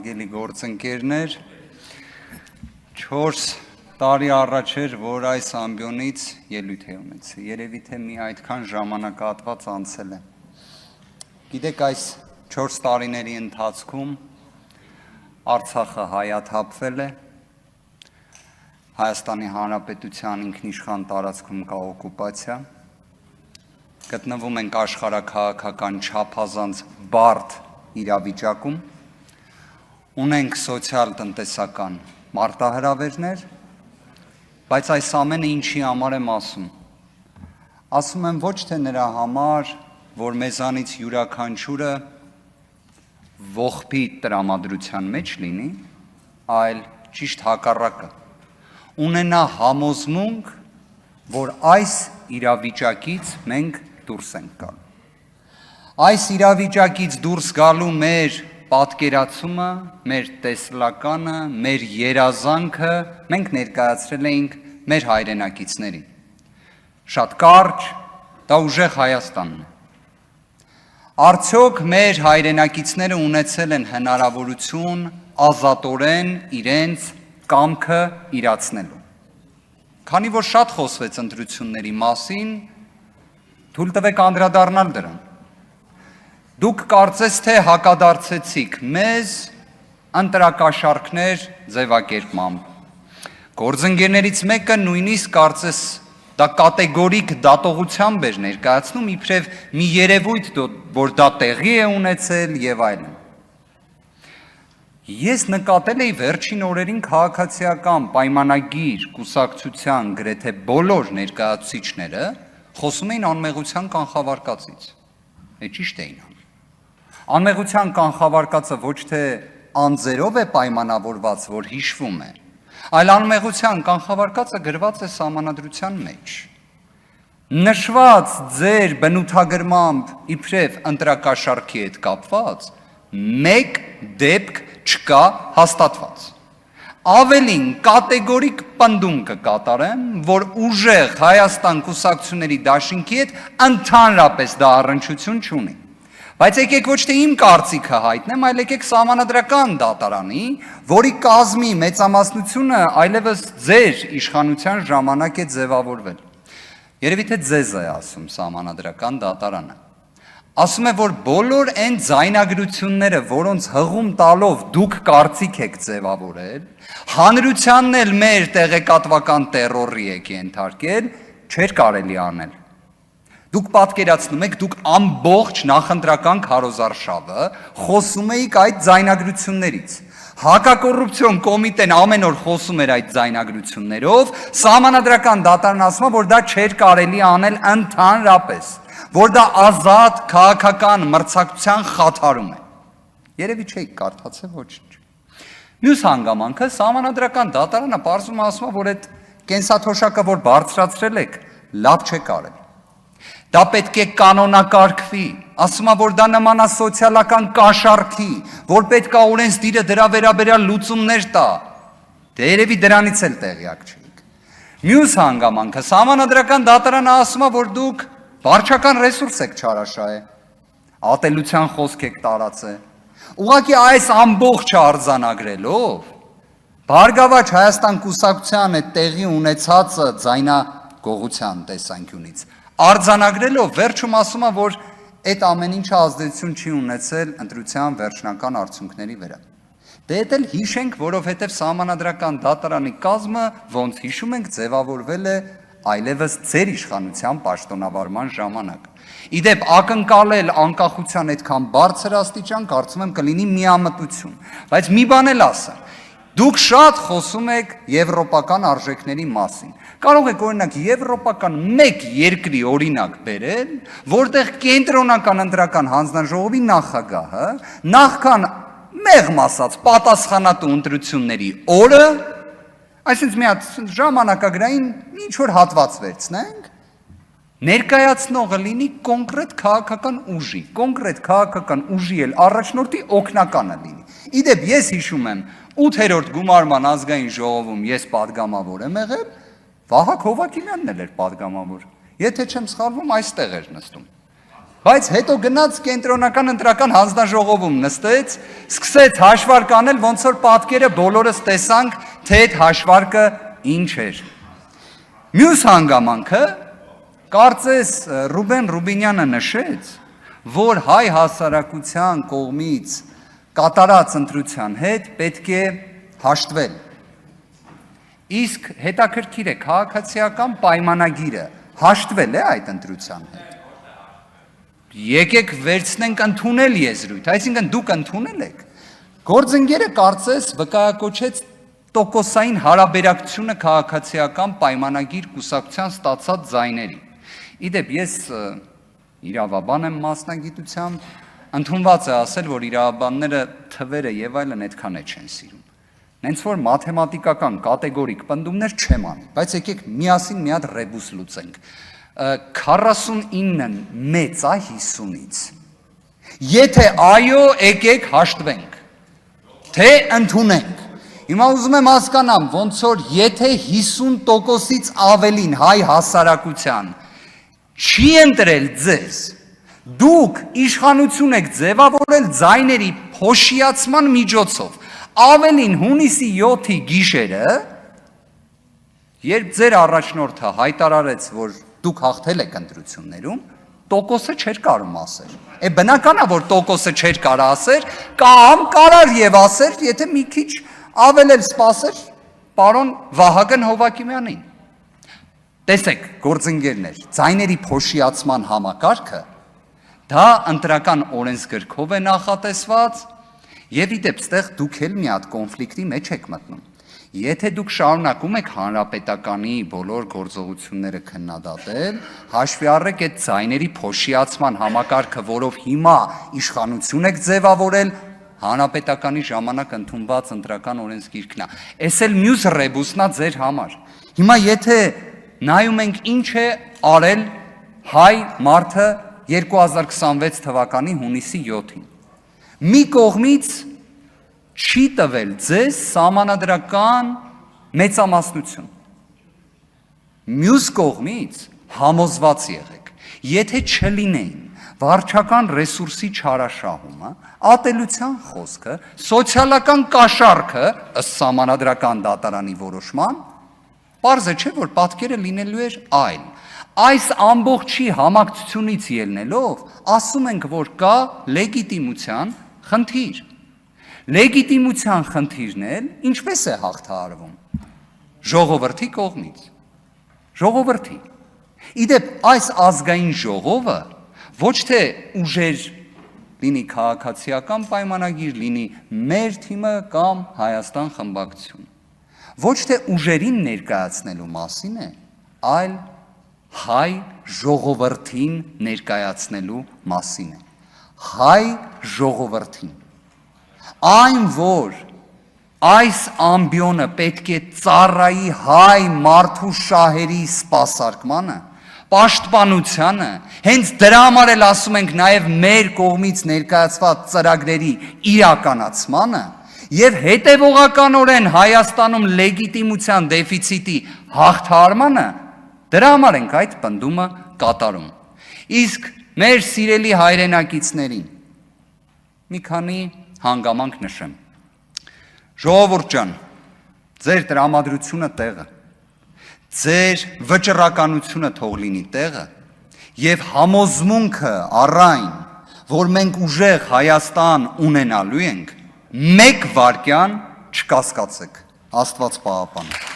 հարգելի գործընկերներ, 4 տարի առաջ էր, որ այս ամբիոնից ելույթ է ունեցել, երևի թե մի այդքան ժամանակահատված անցել է։ Գիտեք, այս 4 տարիների ընթացքում Արցախը հայաթափվել է, Հայաստանի Հանրապետության ինքնիշխան տարածքում կա օկուպացիա, գտնվում ենք աշխարհաքաղաքական չափազանց բարդ իրավիճակում, ունենք սոցիալ-տնտեսական մարտահրավերներ, բայց այս ամենը ինչի համար եմ ասում։ Ասում եմ ոչ թե նրա համար, որ մեզանից յուրաքանչյուրը ողբի տրամադրության մեջ լինի, այլ ճիշտ հակառակը։ Ունենա համոզմունք, որ այս իրավիճակից մենք դուրս ենք գալու։ Այս իրավիճակից դուրս գալու մեր պատկերացումը, մեր տեսլականը, մեր երազանքը մենք ներկայացրել էինք մեր հայրենակիցներին։ Շատ կարճ, դա ուժեղ Հայաստանն է։ Արդյոք մեր հայրենակիցները ունեցել են հնարավորություն ազատորեն իրենց կամքը իրացնելու։ Քանի որ շատ խոսվեց ընտրությունների մասին, թույլ տվեք անդրադառնալ դրան։ Դուք կարծես թե հակադարձեցիք մեզ ընտրակաշառքներ ձևակերպմամբ։ Գործընկերներից մեկը նույնիսկ կարծես դա կատեգորիկ դատողությամբ էր ներկայացնում, իբրև մի երևույթ, որ դա տեղի է ունեցել եւ այլն։ Ես նկատել էի վերջին օրերին քաղաքացիական պայմանագիր կուսակցության գրեթե բոլոր ներկայացուցիչները խոսում էին անմեղության կանխավարկածից։ Ճիշտ էին անում։ Անմեղության կանխավարկածը ոչ թե անձերով է պայմանավորված, որ հիշվում է, այլ անմեղության կանխավարկածը գրված է սահմանադրության մեջ։ Նշված ձեր բնութագրմամբ իբրև ընտրակաշառքի հետ կապված մեկ դեպք չկա հաստատված։ Ավելին կատեգորիկ պնդում կկատարեմ, որ ուժեղ Հայաստան կուսակցությունների դաշինքի հետ ընդհանրապես դա առնչություն չունի։ Բայց եկեք ոչ թե իմ կարծիքը հայտնեմ, այլ եկեք սահմանադրական դատարանի, որի կազմի մեծամասնությունը այլևս ձեր իշխանության ժամանակ է ձևավորվել։ Երևի թե ձեզ է ասում սահմանադրական դատարանը։ Ասում է, որ բոլոր այն ձայնագրությունները, որոնց հղում տալով դուք կարծիք եք ձևավորել, հանրությանն էլ մեր տեղեկատվական տերորի եք ենթարկել, չէր կարելի անել։ Դուք պատկերացնում եք, դուք ամբողջ նախընտրական քարոզարշավը խոսում էիք այդ ձայնագրություններից։ Հակակոռուպցիոն կոմիտեն ամեն օր խոսում էր այդ ձայնագրություններով, սահմանադրական դատարանն ասում է, որ դա չէր կարելի անել ընդհանրապես, որ դա ազատ քաղաքական մրցակցության խաթարում է։ Երևի չէիք կարդացել ոչինչ։ Մյուս հանգամանքը սահմանադրական դատարանը պարզում ասում է, որ այդ կենսաթոշակը, որ բարձրացրել եք, լավ չեք արել։ Դա պետք է կանոնակարգվի, ասում է, որ դա նման է սոցիալական կաշառքի, որ պետք է օրենսդիրը դրա վերաբերյալ լուծումներ տա։ Դե երևի դրանից էլ տեղյակ չեք։ Մյուս հանգամանքը սահմանադրական դատարանը ասում է, որ դուք վարչական ռեսուրս եք չարաշահել, ատելության խոսք եք տարածել։ Ուղղակի այս ամբողջը արձանագրելով, Բարգավաճ Հայաստան կուսակցության այդ տեղի ունեցածը ձայնագողության տեսանկյունից արձանագրելով վերջում ասում է, որ այդ ամեն ինչը ազդեցություն չի ունեցել ընտրության վերջնական արդյունքների վրա։ Դե դա էլ հիշենք, որովհետև սահմանադրական դատարանի կազմը, ոնց հիշում ենք, ձևավորվել է այլևս ձեր իշխանության պաշտոնավարման ժամանակ։ Իդեպ ակնկալել անկախության այդքան բարձր աստիճան, կարծում եմ կլինի միամտություն, բայց մի բան էլ ասեմ, դուք շատ խոսում եք եվրոպական արժեքների մասին։ Կարող եք օրինակ եվրոպական մեկ երկրի օրինակ բերել, որտեղ կենտրոնական ընտրական հանձնաժողովի նախագահը նախքան մեղմ ասած պատասխանատու ընտրությունների օրը, այսինքն մի հատ ժամանակագրային ինչ որ հատված վերցնենք, ներկայացնողը լինի կոնկրետ քաղաքական ուժի էլ առաջնորդի օգնականը լինի։ Իդեպ ես հիշում եմ 8-րդ գումարման ազգային ժողովում ես պատգամավոր եմ եղել, Վահագ Հովակիմյանն էլ էր պատգամավոր։ Եթե չեմ սխալվում, այստեղ էր նստում։ Բայց հետո գնաց կենտրոնական ընտրական հանձնաժողովում նստեց, սկսեց հաշվարկ անել, ոնց որ պատկերը բոլորս տեսանք, թե այդ հաշվարկը ինչ էր։ Մյուս հանգամանքը, կարծես Ռուբեն Ռուբինյանը նշեց, որ հայ հասարակության կողմից կատարած ընտրության հետ պետք է հաշտվել։ Իսկ հետաքրքիր է, քաղաքացիական պայմանագիրը հաշտվել է այդ ընտրության հետ։ Եկեք վերցնենք ընդունել եզրույթ, այսինքն դուք ընդունել եք։ Գործընկերը կարծես վկայակոչեց տոկոսային հարաբերակցությունը քաղաքացիական պայմանագիր կուսակցության ստացած ձայների։ Իդեպ ես իրավաբան եմ մասնագիտությամբ, ընդունված է ասել, որ իրավաբանները թվերը եւ այլն այդքան է չեն սիրում։ Նենց որ մաթեմատիկական կատեգորիկ պնդումներ չեմ անի, բայց եկեք միասին մի հատ ռեբուս լուծենք։ 49-ն մեծ է 50-ից։ Եթե այո, եկեք հաշտվենք, թե ընդունենք։ Հիմա ուզում եմ հասկանամ, ոնց որ եթե 50%-ից ավելին հայ հասարակության չի ընտրել ձեզ, դուք իշխանություն եք ձևավորել ձայների փոշիացման միջոցով, ավելին հունիսի 7-ի գիշերը, երբ ձեր առաջնորդը հայտարարեց, որ դուք հաղթել եք ընտրություններում, տոկոսը չէր կարում ասել։ Բնական է, որ տոկոսը չէր կարա ասել, կամ կարար եւ ասել, եթե մի քիչ ավել էլ սպասեր պարոն Վահագն Հովակիմյանին։ Տեսեք, գործընկերներ, ձայների փոշիացման համակարգը դա ընտրական օրենսգրքով է նախատեսված եւ իդեպ ստեղ դուք էլ մի հատ կոնֆլիկտի մեջ եք մտնում։ Եթե դուք շարունակում եք հանրապետականի բոլոր գործողությունները քննադատել, հաշվի առեք այդ ձայների փոշիացման համակարգը, որով հիմա իշխանություն եք ձևավորել, հանրապետականի ժամանակ ընդունված ընտրական օրենսգիրքն է։ Էս էլ մյուս ռեբուսնա ձեր համար։ Հիմա եթե նայում ենք ինչ է արել հայ մարդը 2026 թվականի հունիսի 7-ին։ Մի կողմից չի տվել ձեզ սահմանադրական մեծամասնություն։ Մյուս կողմից համոզված եղեք, եթե չլինեին վարչական ռեսուրսի չարաշահումը, ատելության խոսքը, սոցիալական կաշառքը ըստ սահմանադրական դատարանի որոշման, պարզ է չէ, որ պատկերը լինելու էր այլ։ Այս ամբողջի համակցությունից ելնելով, ասում ենք, որ կա լեգիտիմության խնդիր։ Լեգիտիմության խնդիրն էլ ինչպես է հաղթահարվում։ Ժողովրդի կողմից։ Ժողովրդի։ Իդեպ այս ազգային ժողովը ոչ թե ուժեր լինի քաղաքացիական պայմանագիր, լինի մեր թիմը կամ Հայաստան խմբակցությունը, ոչ թե ուժերին ներկայացնելու մասին է, այլ հայ ժողովրդին ներկայացնելու մասին է։ Հայ ժողովրդին։ Այն, որ այս ամբիոնը պետք է ծառայի հայ մարդու շահերի սպասարկմանը, պաշտպանությանը, հենց դրա համար էլ ասում ենք նաև մեր կողմից ներկայացված ծրագրերի իրականացմանը եւ հետեւողականորեն Հայաստանում լեգիտիմության դեֆիցիտի հաղթահարմանը, դրա համար ենք այդ պնդումը կատարում։ Իսկ մեր սիրելի հայրենակիցներին մի քանի հանգամանք նշեմ։ Ժողովուրդ ջան, ձեր տրամադրությունը տեղը, ձեր վճռականությունը թող լինի տեղը եւ համոզմունքը առայն, որ մենք ուժեղ Հայաստան ունենալու ենք, մեկ վայրկյան չկասկածեք, Աստված պահապան։